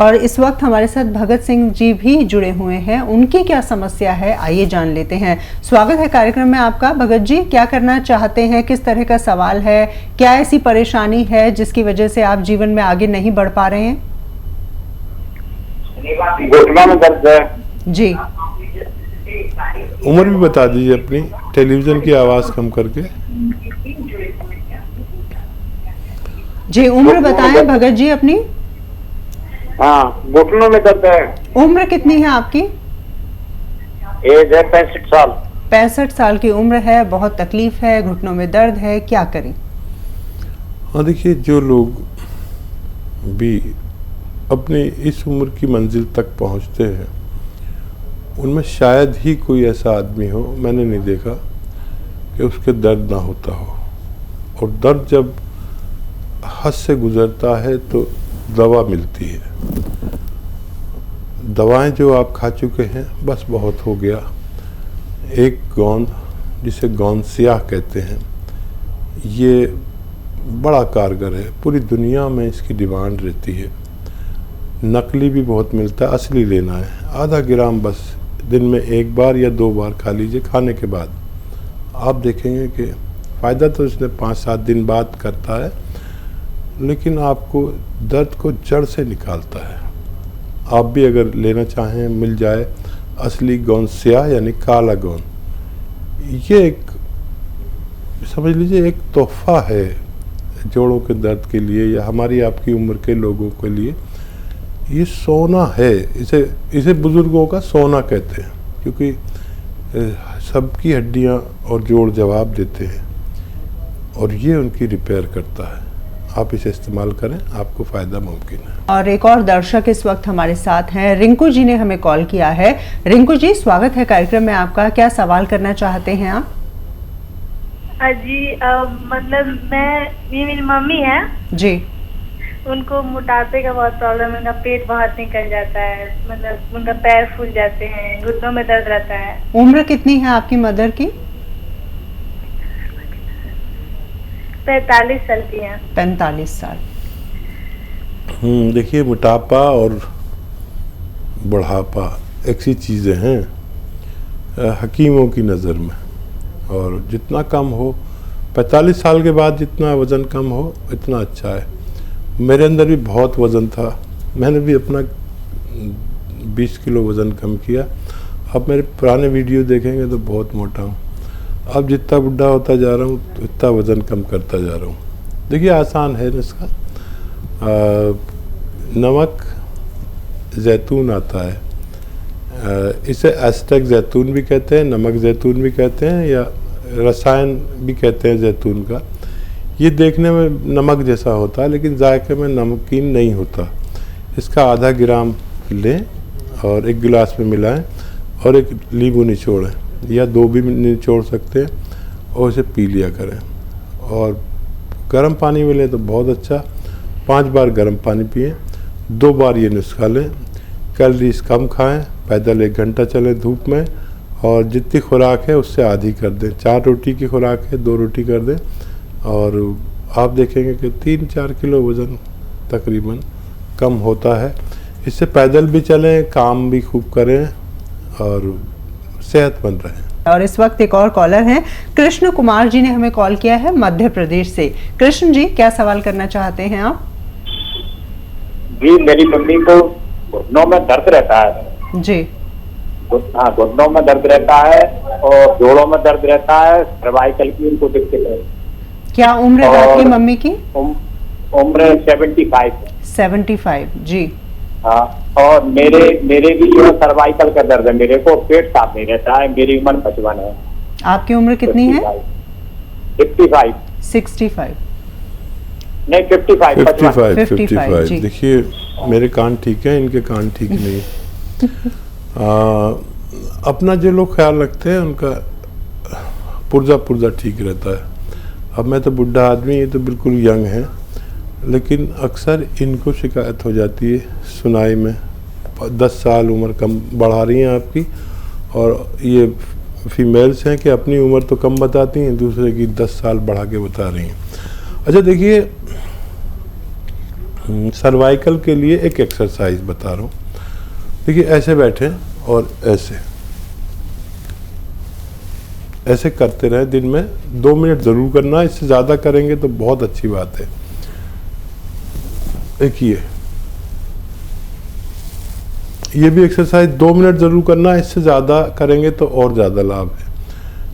और इस वक्त हमारे साथ भगत सिंह जी भी जुड़े हुए हैं। उनकी क्या समस्या है, आइए जान लेते हैं। स्वागत है कार्यक्रम में आपका। भगत जी, क्या करना चाहते हैं, किस तरह का सवाल है, क्या ऐसी परेशानी है जिसकी वजह से आप जीवन में आगे नहीं बढ़ पा रहे हैं? घुटनों में दर्द है जी। उम्र भी बता दीजिए अपनी, टेलीविजन की आवाज कम करके। जी, उम्र बताएं भगत जी अपनी। हाँ, घुटनों में दर्द है। उम्र कितनी है आपकी? एज है 65 साल। 65 साल की उम्र है, बहुत तकलीफ है, घुटनों में दर्द है, क्या करें? हाँ देखिए, जो लोग भी अपनी इस उम्र की मंजिल तक पहुंचते हैं उनमें शायद ही कोई ऐसा आदमी हो, मैंने नहीं देखा, कि उसके दर्द ना होता हो। और दर्द जब हद से गुजरता है तो दवा मिलती है। दवाएं जो आप खा चुके हैं बस बहुत हो गया। एक गोंद, जिसे गोंद स्याह कहते हैं, ये बड़ा कारगर है, पूरी दुनिया में इसकी डिमांड रहती है। नकली भी बहुत मिलता है, असली लेना है। आधा ग्राम बस दिन में 1 बार या 2 बार खा लीजिए। खाने के बाद आप देखेंगे कि फ़ायदा तो इसने 5-7 दिन बाद करता है, लेकिन आपको दर्द को जड़ से निकालता है। आप भी अगर लेना चाहें, मिल जाए असली गोंद स्याह यानी काला गोंद। ये एक समझ लीजिए एक तोहफा है जोड़ों के दर्द के लिए या हमारी आपकी उम्र के लोगों के लिए। ये सोना है, इसे बुजुर्गों का सोना कहते हैं, क्योंकि सबकी हड्डियां और जोड़ जवाब देते हैं और ये उनकी रिपेयर करता है। आप इसे इस्तेमाल करें, आपको फ़ायदा मुमकिन है। और एक और दर्शक इस वक्त हमारे साथ हैं, रिंकू जी ने हमें कॉल किया है। रिंकू जी, स्वागत है कार्यक्रम में आपका। क्या सवाल करना चाहते हैं आप? जी, मतलब ये मेरी मम्मी है जी। उनको मोटापे का बहुत प्रॉब्लम है। उनका पेट बहुत निकल जाता है, मतलब उनका पैर फूल जाते हैं, घुटनों में दर्द रहता है। उम्र कितनी है आपकी मदर की? 45 साल की है। 45 साल। देखिए, मोटापा और बुढ़ापा एक सी चीज़ें हैं हकीमों की नज़र में। और जितना कम हो, 45 साल के बाद जितना वज़न कम हो इतना अच्छा है। मेरे अंदर भी बहुत वज़न था, मैंने भी अपना 20 किलो वज़न कम किया। अब मेरे पुराने वीडियो देखेंगे तो बहुत मोटा हूँ। अब जितना बुढ़ा होता जा रहा हूँ उतना वज़न कम करता जा रहा हूँ। देखिए, आसान है इसका। नमक जैतून आता है, इसे एस्टेक जैतून भी कहते हैं, नमक जैतून भी कहते हैं, या रसायन भी कहते हैं जैतून का। ये देखने में नमक जैसा होता है लेकिन जायके में नमकीन नहीं होता। इसका आधा ग्राम लें और 1 गिलास में मिलाएं और एक नींबू निचोड़ें, या 2 भी निचोड़ सकते हैं, और इसे पी लिया करें। और गर्म पानी में लें तो बहुत अच्छा। 5 बार गर्म पानी पिएं, 2 बार ये नुस्खा लें। कैलोरीज कम खाएं, पैदल 1 घंटा चलें धूप में, और जितनी खुराक है उससे आधी कर दें। 4 रोटी की खुराक है, 2 रोटी कर दें, और आप देखेंगे कि 3-4 किलो वज़न तकरीबन कम होता है। इससे पैदल भी चलें, काम भी खूब करें और सेहतमंद रहें। और इस वक्त एक और कॉलर हैं, कृष्ण कुमार जी ने हमें कॉल किया है मध्य प्रदेश से। कृष्ण जी, क्या सवाल करना चाहते हैं आप? जी, मेरी मम्मी को घुटनों में दर्द रहता है। जी। हाँ, घुटनों में दर्द रहता है और जोड़ों में दर्द रहता है। सर्वाइकल की उनको दिक्कत है। क्या उम्र है आपकी मम्मी की? उम्र 75। 75, जी। हाँ, और मेरे भी जो है सर्वाइकल का दर्द है। मेरे को पेट साफ नहीं रहता है। मेरी उम्र 55 है। आपकी उम्र कितनी है? 55। 65 नहीं, 55। 55। देखिए, मेरे कान ठीक है, इनके कान ठीक नहीं। अपना जो लोग ख्याल रखते हैं उनका पुर्जा ठीक रहता है। अब मैं तो बुढ़ा आदमी, ये तो बिल्कुल यंग है, लेकिन अक्सर इनको शिकायत हो जाती है सुनाई में। 10 साल उम्र कम बढ़ा रही हैं आपकी, और ये फीमेल्स हैं कि अपनी उम्र तो कम बताती हैं, दूसरे की 10 साल बढ़ा के बता रही हैं। अच्छा देखिए, सर्वाइकल के लिए एक एक्सरसाइज बता रहा हूँ। देखिए ऐसे बैठे और ऐसे करते रहे, दिन में 2 मिनट ज़रूर करना, इससे ज़्यादा करेंगे तो बहुत अच्छी बात है। एक ये भी एक्सरसाइज 2 मिनट ज़रूर करना, इससे ज़्यादा करेंगे तो और ज़्यादा लाभ है।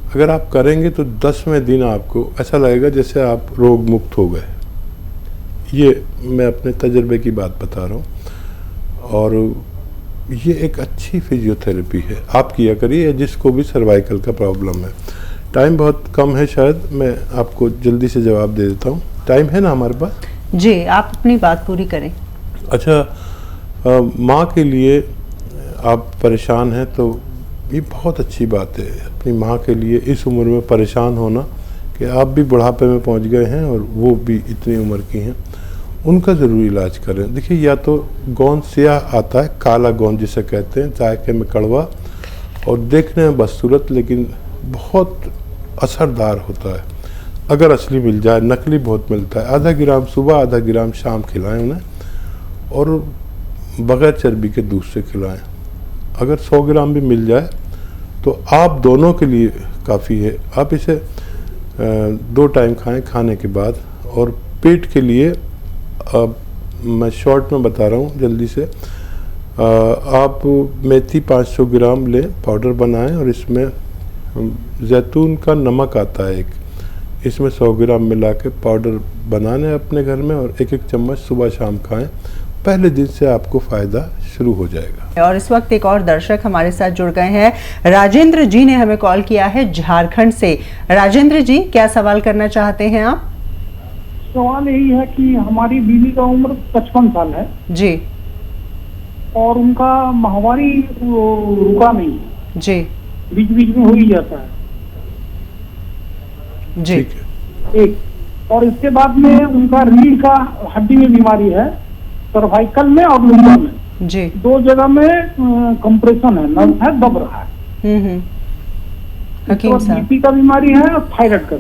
अगर आप करेंगे तो 10वें दिन आपको ऐसा लगेगा जैसे आप रोग मुक्त हो गए। ये मैं अपने तजर्बे की बात बता रहा हूँ और ये एक अच्छी फिजियोथेरेपी है, आप किया करिए जिसको भी सर्वाइकल का प्रॉब्लम है। टाइम बहुत कम है, शायद मैं आपको जल्दी से जवाब दे देता हूँ। टाइम है ना हमारे पास? जी, आप अपनी बात पूरी करें। अच्छा, माँ के लिए आप परेशान हैं तो ये बहुत अच्छी बात है, अपनी माँ के लिए इस उम्र में परेशान होना कि आप भी बुढ़ापे में पहुँच गए हैं और वो भी इतनी उम्र की हैं, उनका ज़रूर इलाज करें। देखिए या तो गोंद स्याह आता है, काला गोंद जिसे कहते हैं, जायके में कड़वा और देखने में बदसूरत लेकिन बहुत असरदार होता है। अगर असली मिल जाए, नकली बहुत मिलता है। आधा ग्राम सुबह, आधा ग्राम शाम खिलाएं उन्हें और बगैर चर्बी के दूध से खिलाएं। अगर 100 ग्राम भी मिल जाए तो आप दोनों के लिए काफ़ी है। आप इसे 2 टाइम खाएं खाने के बाद। और पेट के लिए मैं शॉर्ट में बता रहा हूँ जल्दी से, आप मेथी 500 ग्राम लें, पाउडर बनाएं और इसमें जैतून का नमक आता है एक, इसमें 100 ग्राम मिला के पाउडर बनाने अपने घर में और 1-1 चम्मच सुबह शाम खाएं। पहले दिन से आपको फ़ायदा शुरू हो जाएगा। और इस वक्त एक और दर्शक हमारे साथ जुड़ गए हैं। राजेंद्र जी ने हमें कॉल किया है झारखंड से। राजेंद्र जी, क्या सवाल करना चाहते हैं आप? सवाल यही है कि हमारी बीवी का उम्र 55 साल है जी, और उनका माहवारी रुका नहीं जी, बीच बीच में हो ही जाता है जी, ठीक है। एक, और इसके बाद में उनका रीढ़ का हड्डी में बीमारी है, सर्वाइकल में और लुम्बर में जी, 2 जगह में कंप्रेशन है, नर्व है, दब रहा है। हकीम साहब, बीपी का बीमारी है और थायराइड का।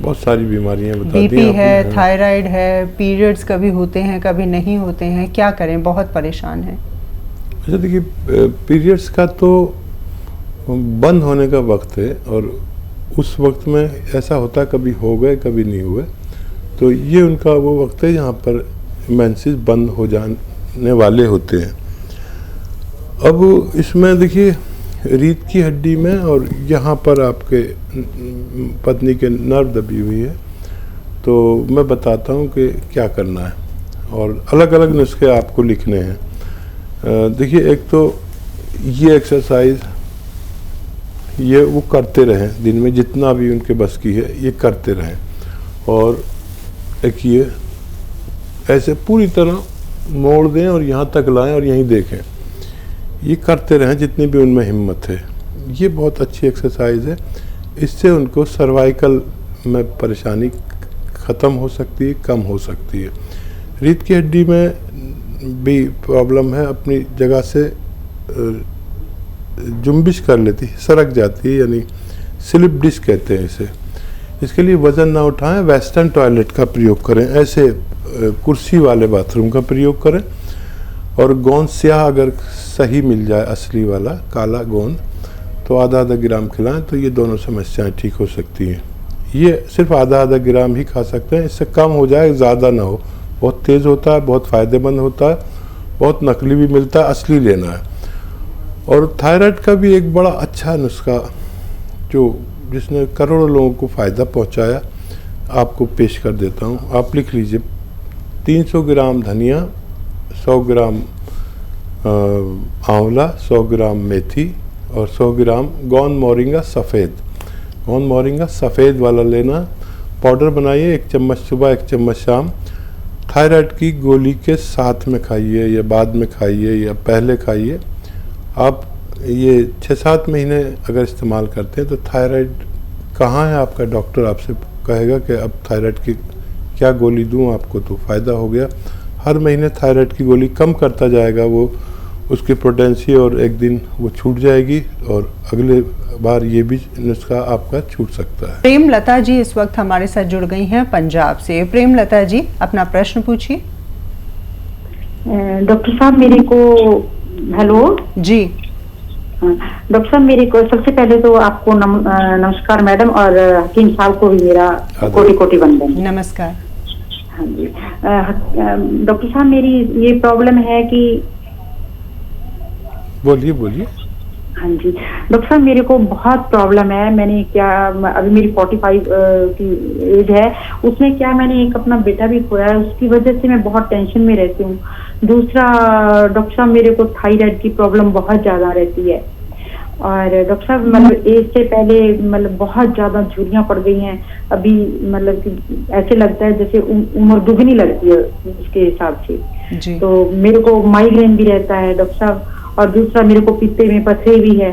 बहुत सारी बीमारियां बता दी बीपी आपने। है, थायराइड है, पीरियड्स कभी होते हैं कभी नहीं होते हैं, क्या करें? बहुत परेशान है। अच्छा देखिए, पीरियड्स का तो बंद होने का वक्त है और उस वक्त में ऐसा होता है कभी हो गए कभी नहीं हुए, तो ये उनका वो वक्त है जहाँ पर मेंसेस बंद हो जाने वाले होते हैं। अब इसमें देखिए रीढ़ की हड्डी में और यहाँ पर आपके पत्नी के नर्व दबी हुई है, तो मैं बताता हूँ कि क्या करना है और अलग अलग नुस्खे आपको लिखने हैं। देखिए एक तो ये एक्सरसाइज ये वो करते रहें, दिन में जितना भी उनके बस की है ये करते रहें। और एक ये ऐसे पूरी तरह मोड़ दें और यहाँ तक लाएं और यहीं देखें, ये करते रहें जितनी भी उनमें हिम्मत है। ये बहुत अच्छी एक्सरसाइज है, इससे उनको सर्वाइकल में परेशानी ख़त्म हो सकती है, कम हो सकती है। रीढ़ की हड्डी में भी प्रॉब्लम है, अपनी जगह से जुम्बिश कर लेती है, सरक जाती है, यानी स्लिप डिस्क कहते हैं इसे। इसके लिए वज़न ना उठाएं, वेस्टर्न टॉयलेट का प्रयोग करें, ऐसे कुर्सी वाले बाथरूम का प्रयोग करें। और गोंद स्याह अगर सही मिल जाए, असली वाला काला गोंद, तो आधा ग्राम खिलाएं तो ये दोनों समस्याएं ठीक हो सकती हैं। ये सिर्फ आधा ग्राम ही खा सकते हैं, इससे कम हो जाए, ज़्यादा ना हो। बहुत तेज़ होता है, बहुत फ़ायदेमंद होता है, बहुत नकली भी मिलता है, असली लेना है। और थायराइड का भी एक बड़ा अच्छा नुस्खा जिसने करोड़ों लोगों को फ़ायदा पहुंचाया, आपको पेश कर देता हूं। आप लिख लीजिए, 300 ग्राम धनिया, 100 ग्राम आंवला, 100 ग्राम मेथी और 100 ग्राम गोंद मोरिंगा सफ़ेद। गोंद मोरिंगा सफ़ेद वाला लेना, पाउडर बनाइए, 1 चम्मच सुबह 1 चम्मच शाम। थायराइड की गोली के साथ में खाइए या बाद में खाइए या पहले खाइए। आप ये 6-7 महीने अगर इस्तेमाल करते हैं तो थायराइड कहाँ है आपका डॉक्टर आपसे कहेगा कि अब थायराइड की क्या गोली दूं आपको, तो फ़ायदा हो गया। हर महीने थायराइड की गोली कम करता जाएगा वो, उसकी पोटेंसी और एक दिन वो छूट जाएगी और अगले बार ये भी नुस्खा आपका छूट सकता है। प्रेम लता जी इस वक्त हमारे साथ जुड़ गई हैं पंजाब से। प्रेम लता जी, अपना प्रश्न पूछिए। डॉक्टर साहब मेरे को, हेलो जी। डॉक्टर साहब मेरे को सबसे पहले तो आपको नमस्कार मैडम, और हकीम साहब को भी मेरा कोटि कोटि वंदन। नमस्कार। हाँ जी डॉक्टर साहब, मेरी ये प्रॉब्लम है कि, बोलिए बोलिए। हाँ जी डॉक्टर साहब मेरे को बहुत प्रॉब्लम है। मैंने क्या, अभी मेरी 45 की एज है, उसमें क्या मैंने एक अपना बेटा भी खोया है, उसकी वजह से मैं बहुत टेंशन में रहती हूँ। दूसरा डॉक्टर साहब मेरे को थायराइड की प्रॉब्लम बहुत ज्यादा रहती है, और डॉक्टर साहब मतलब एज से पहले मतलब बहुत ज्यादा झुर्रियाँ पड़ गई हैं अभी, मतलब कि ऐसे लगता है जैसे उम्र दुगनी लगती है उसके हिसाब से जी। तो मेरे को माइग्रेन भी रहता है डॉक्टर साहब, और दूसरा मेरे को पित्ते में पथरी भी है।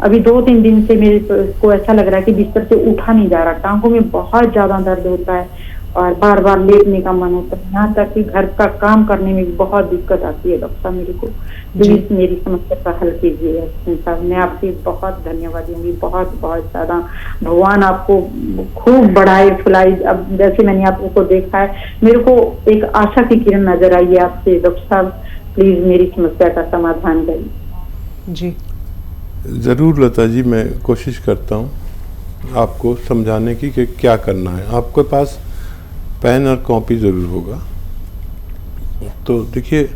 अभी 2-3 दिन से मेरे को ऐसा लग रहा है कि बिस्तर से उठा नहीं जा रहा, टांगों में बहुत ज्यादा दर्द होता है और बार बार लेटने का मन होता है, यहाँ तक कि घर का काम करने में भी बहुत दिक्कत आती है। डॉक्टर साहब मेरे को प्लीज मेरी समस्या का हल कीजिए साहब। मैं आपकी बहुत धन्यवाद दूंगी, बहुत बहुत ज्यादा। भगवान आपको खूब बढ़ाए फुलाए। अब जैसे मैंने आपको देखा है, मेरे को एक आशा की किरण नजर आई है आपसे। डॉक्टर साहब प्लीज मेरी समस्या का समाधान करिए। जी ज़रूर लता जी, मैं कोशिश करता हूँ आपको समझाने की कि क्या करना है। आपके पास पेन और कॉपी ज़रूर होगा। तो देखिए,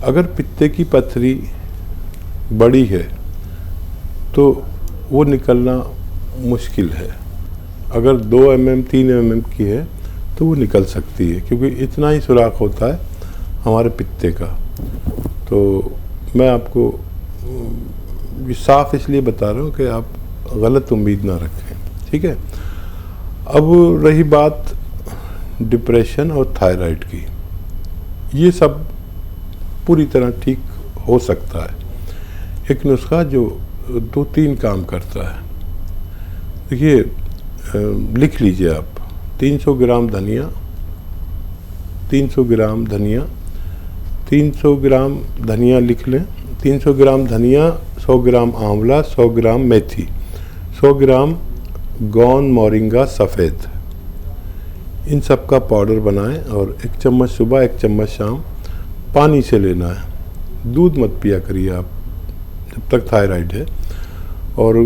अगर पित्ते की पथरी बड़ी है तो वो निकलना मुश्किल है। अगर 2 mm 3 mm की है तो वो निकल सकती है, क्योंकि इतना ही सुराख होता है हमारे पित्ते का। तो मैं आपको ये साफ इसलिए बता रहा हूँ कि आप गलत उम्मीद ना रखें, ठीक है। अब रही बात डिप्रेशन और थायराइड की, ये सब पूरी तरह ठीक हो सकता है। एक नुस्खा जो 2-3 काम करता है, देखिए लिख लीजिए आप। 300 ग्राम धनिया, 300 ग्राम धनिया, 300 ग्राम धनिया लिख लें। 300 ग्राम धनिया, 100 ग्राम आंवला, 100 ग्राम मेथी, 100 ग्राम गौन मोरिंगा सफ़ेद, इन सब का पाउडर बनाएं और 1 चम्मच सुबह 1 चम्मच शाम पानी से लेना है। दूध मत पिया करिए आप जब तक थायराइड है। और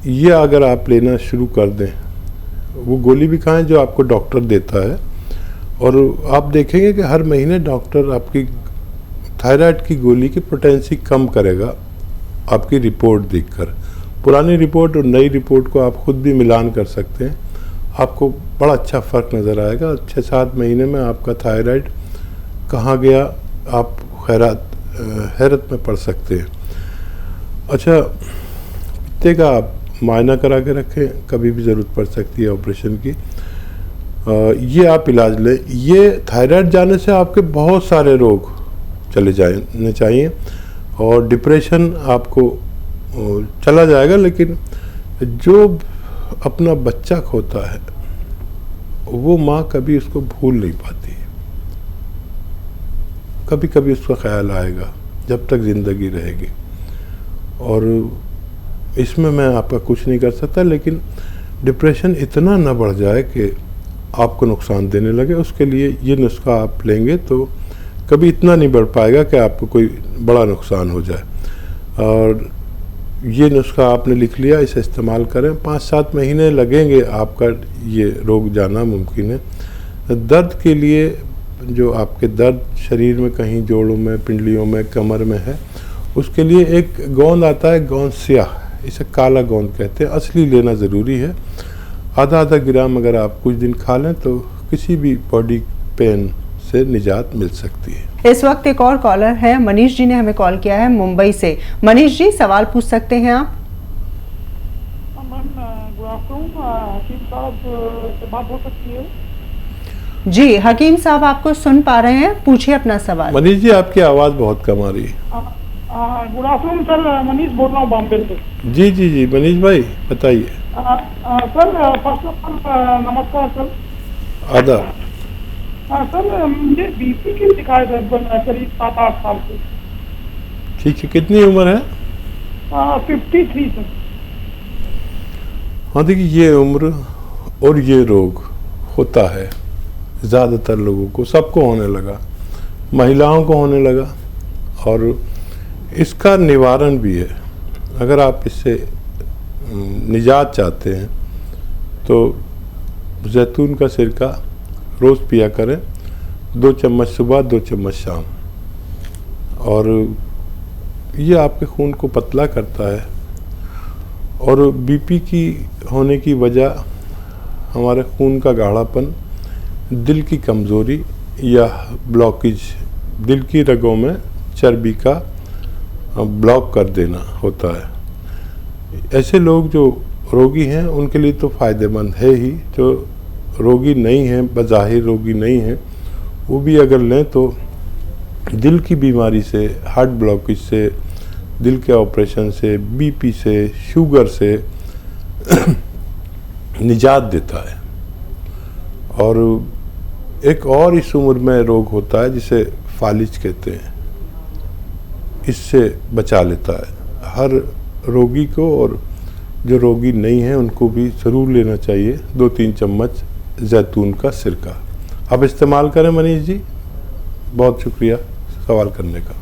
ये अगर आप लेना शुरू कर दें, वो गोली भी खाएं जो आपको डॉक्टर देता है, और आप देखेंगे कि हर महीने डॉक्टर आपकी थायराइड की गोली की पोटेंसी कम करेगा आपकी रिपोर्ट देखकर। पुरानी रिपोर्ट और नई रिपोर्ट को आप खुद भी मिलान कर सकते हैं, आपको बड़ा अच्छा फ़र्क नज़र आएगा। 6-7 महीने में आपका थायराइड कहाँ गया आप हैरत में पड़ सकते हैं। अच्छा, पित्ते का आप मायना करा के रखें, कभी भी ज़रूरत पड़ सकती है ऑपरेशन की। ये आप इलाज लें। ये थायराइड जाने से आपके बहुत सारे रोग चले जाने चाहिए, और डिप्रेशन आपको चला जाएगा। लेकिन जो अपना बच्चा खोता है वो माँ कभी उसको भूल नहीं पाती है। कभी कभी उसका ख्याल आएगा जब तक ज़िंदगी रहेगी, और इसमें मैं आपका कुछ नहीं कर सकता। लेकिन डिप्रेशन इतना न बढ़ जाए कि आपको नुकसान देने लगे, उसके लिए ये नुस्खा आप लेंगे तो कभी इतना नहीं बढ़ पाएगा कि आपको कोई बड़ा नुकसान हो जाए। और ये नुस्खा आपने लिख लिया, इसे इस्तेमाल करें। 5-7 महीने लगेंगे आपका ये रोग जाना मुमकिन है। दर्द के लिए, जो आपके दर्द शरीर में कहीं जोड़ों में, पिंडलियों में, कमर में है, उसके लिए एक गोंद आता है, गोंद स्याह, इसे काला गोंद कहते हैं। असली लेना ज़रूरी है। आधा ग्राम अगर आप कुछ दिन खा लें तो किसी भी बॉडी पेन से निजात मिल सकती है। इस वक्त एक और कॉलर है, मनीष जी ने हमें कॉल किया है मुंबई से। मनीष जी, सवाल पूछ सकते हैं आप। गुड आफ्टरनून, हकीम साहब से बात हो सकती है? जी, हकीम साहब आपको सुन पा रहे हैं, पूछिए अपना सवाल। मनीष जी, आपकी आवाज़ बहुत कम आ रही है। गुड आफ्टरनून सर, मनीष बोल रहा हूँ बॉम्बे से। जी मनीष भाई बताइए। सर फर्स्ट ऑफ ऑल नमस्कार सर। आदाब। सर मुझे बीपी की शिकायत है करीब 7-8 साल से। ठीक है, कितनी उम्र है? 53 सर। हाँ देखिए, ये उम्र और ये रोग होता है ज़्यादातर लोगों को, सबको होने लगा, महिलाओं को होने लगा, और इसका निवारण भी है। अगर आप इससे निजात चाहते हैं तो जैतून का सिरका रोज़ पिया करें, 2 चम्मच सुबह 2 चम्मच शाम, और ये आपके खून को पतला करता है। और बीपी की होने की वजह हमारे खून का गाढ़ापन, दिल की कमज़ोरी या ब्लॉकेज, दिल की रगों में चर्बी का ब्लॉक कर देना होता है। ऐसे लोग जो रोगी हैं उनके लिए तो फ़ायदेमंद है ही, जो रोगी नहीं हैं, बज़ाहिर रोगी नहीं हैं, वो भी अगर लें तो दिल की बीमारी से, हार्ट ब्लॉकेज से, दिल के ऑपरेशन से, बीपी से, शुगर से निजात देता है। और एक और इस उम्र में रोग होता है जिसे फालिज कहते हैं, इससे बचा लेता है हर रोगी को, और जो रोगी नहीं है उनको भी ज़रूर लेना चाहिए 2-3 चम्मच जैतून का सिरका। आप इस्तेमाल करें मनीष जी। बहुत शुक्रिया सवाल करने का।